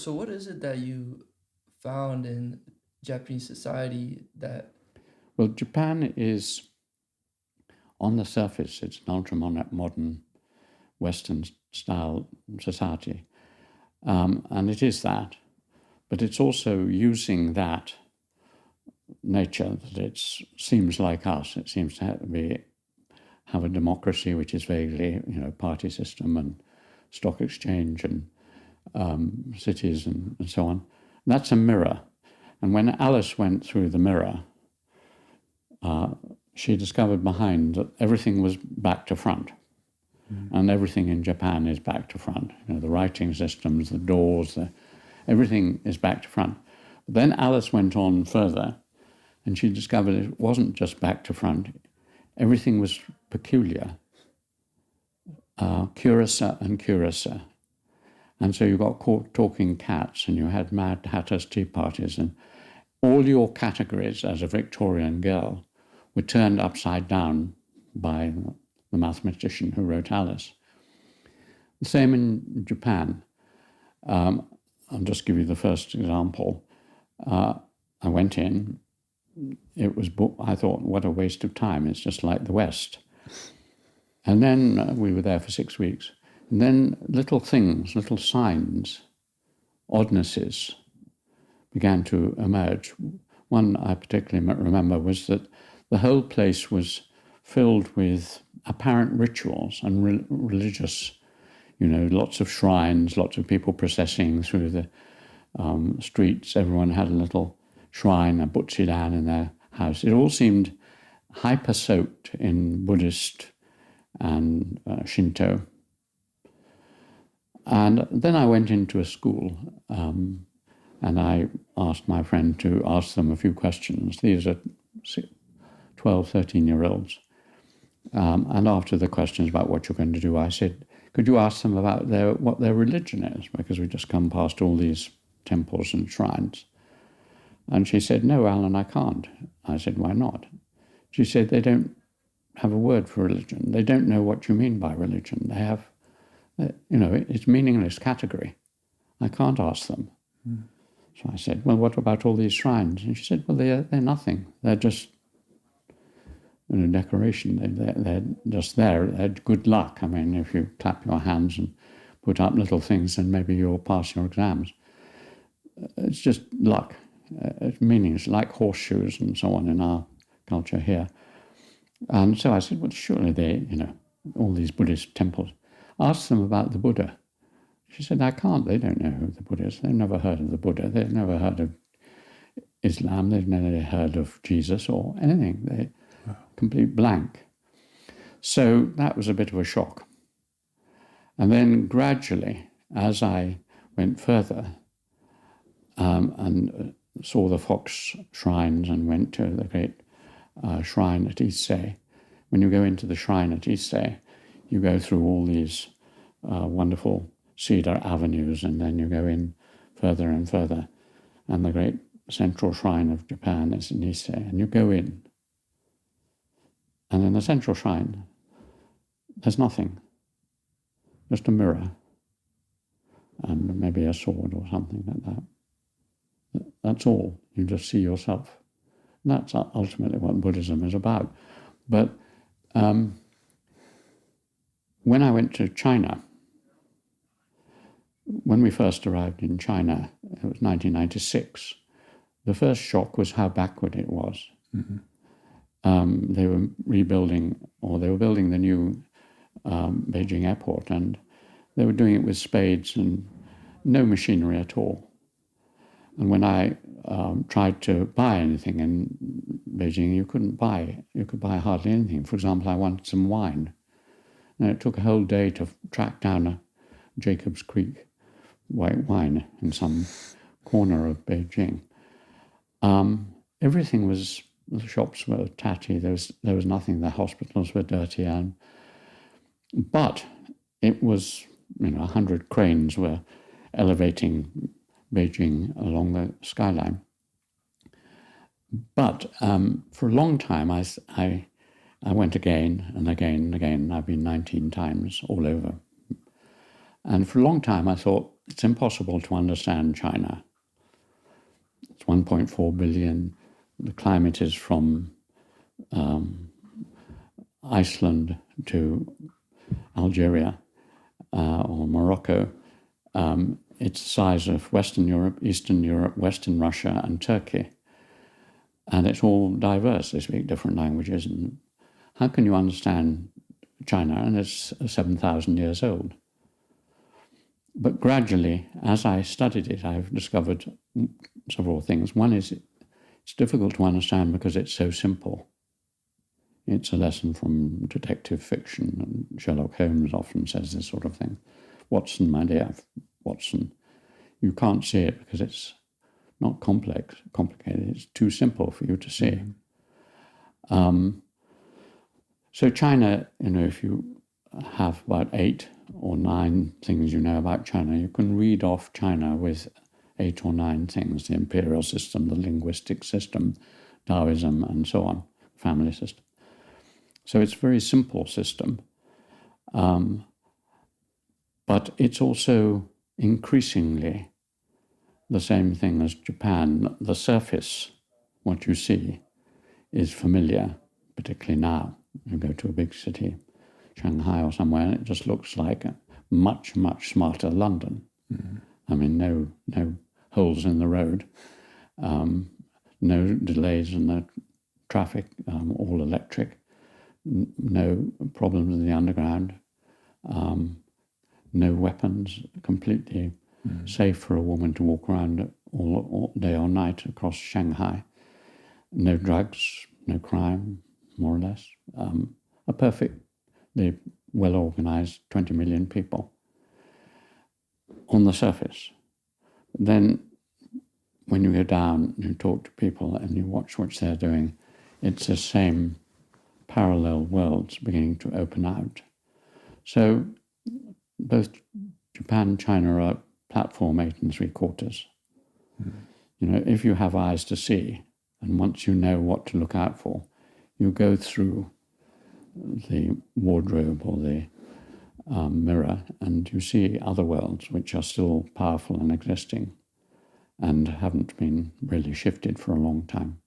So what is it that you found in Japanese society that Well, Japan is, on the surface, it's an ultra-modern Western style society. And it is that. But it's also using that nature, that it seems like us. It seems to have a democracy which is vaguely, party system and stock exchange and cities and so on. And that's a mirror. And when Alice went through the mirror, she discovered behind that everything was back to front. And everything in Japan is back to front. The writing systems, the doors, everything is back to front. But then Alice went on further and she discovered it wasn't just back to front. Everything was peculiar, curiouser and curiouser. And so you got caught talking cats and you had Mad Hatter's tea parties, and all your categories as a Victorian girl were turned upside down by the mathematician who wrote Alice. The same in Japan. I'll just give you the first example. I went in. It was, I thought, what a waste of time. It's just like the West. And then we were there for 6 weeks. And then little things, little signs, oddnesses began to emerge. One I particularly remember was that the whole place was filled with apparent rituals and religious, lots of shrines, lots of people processing through the streets. Everyone had a little shrine, a butsudan in their house. It all seemed hyper-soaked in Buddhist and Shinto. And then I went into a school and I asked my friend to ask them a few questions. These are 12, 13-year-olds. And after the questions about what you're going to do, I said, could you ask them about what their religion is? Because we've just come past all these temples and shrines. And she said, no, Alan, I can't. I said, why not? She said, they don't have a word for religion. They don't know what you mean by religion. They have, it's a meaningless category. I can't ask them. So I said, well, what about all these shrines? And she said, well, they're nothing. They're just decoration. They're just there. They're good luck. I mean, if you clap your hands and put up little things, then maybe you'll pass your exams. It's just luck. It's meaningless, like horseshoes and so on in our culture here. And so I said, well, surely they, all these Buddhist temples, ask them about the Buddha. She said, I can't. They don't know who the Buddha is. They've never heard of the Buddha. They've never heard of Islam. They've never heard of Jesus or anything. They're complete blank. So that was a bit of a shock. And then gradually, as I went further and saw the fox shrines and went to the great shrine at Issei, when you go into the shrine at Issei, you go through all these wonderful cedar avenues, and then you go in further and further. And the great central shrine of Japan is in Issei, and you go in. And in the central shrine, there's nothing, just a mirror and maybe a sword or something like that. That's all. You just see yourself. And that's ultimately what Buddhism is about. But when I went to China, when we first arrived in China, it was 1996, the first shock was how backward it was. Mm-hmm. They were rebuilding, or they were building the new Beijing airport, and they were doing it with spades and no machinery at all. And when I tried to buy anything in Beijing, you couldn't buy. You could buy hardly anything. For example, I wanted some wine. And it took a whole day to track down a Jacob's Creek white wine in some corner of Beijing. Everything was, the shops were tatty. There was nothing. The hospitals were dirty. But it was, 100 cranes were elevating Beijing along the skyline. But for a long time, I went again and again and again. I've been 19 times all over. And for a long time, I thought, it's impossible to understand China. It's 1.4 billion. The climate is from Iceland to Algeria or Morocco. It's the size of Western Europe, Eastern Europe, Western Russia, and Turkey. And it's all diverse. They speak different languages. And how can you understand China? And it's 7,000 years old. But gradually, as I studied it, I've discovered several things. One is it's difficult to understand because it's so simple. It's a lesson from detective fiction, and Sherlock Holmes often says this sort of thing. Watson, my dear Watson, you can't see it because it's not complicated. It's too simple for you to see. So China, if you have about 8 or 9 things you know about China, you can read off China with 8 or 9 things: the imperial system, the linguistic system, Taoism, and so on, family system. So it's a very simple system. But it's also increasingly the same thing as Japan. The surface, what you see, is familiar, particularly now. You go to a big city, Shanghai or somewhere, and it just looks like a much, much smarter London. I mean, no holes in the road, no delays in the traffic, all electric, no problems in the underground, no weapons, completely safe for a woman to walk around all day or night across Shanghai. No drugs, no crime, more or less. A perfectly well-organized 20 million people on the surface. Then when you go down, you talk to people and you watch what they're doing, it's the same parallel worlds beginning to open out. So both Japan and China are platform 8 3/4. If you have eyes to see, and once you know what to look out for, you go through the wardrobe or the mirror and you see other worlds which are still powerful and existing and haven't been really shifted for a long time.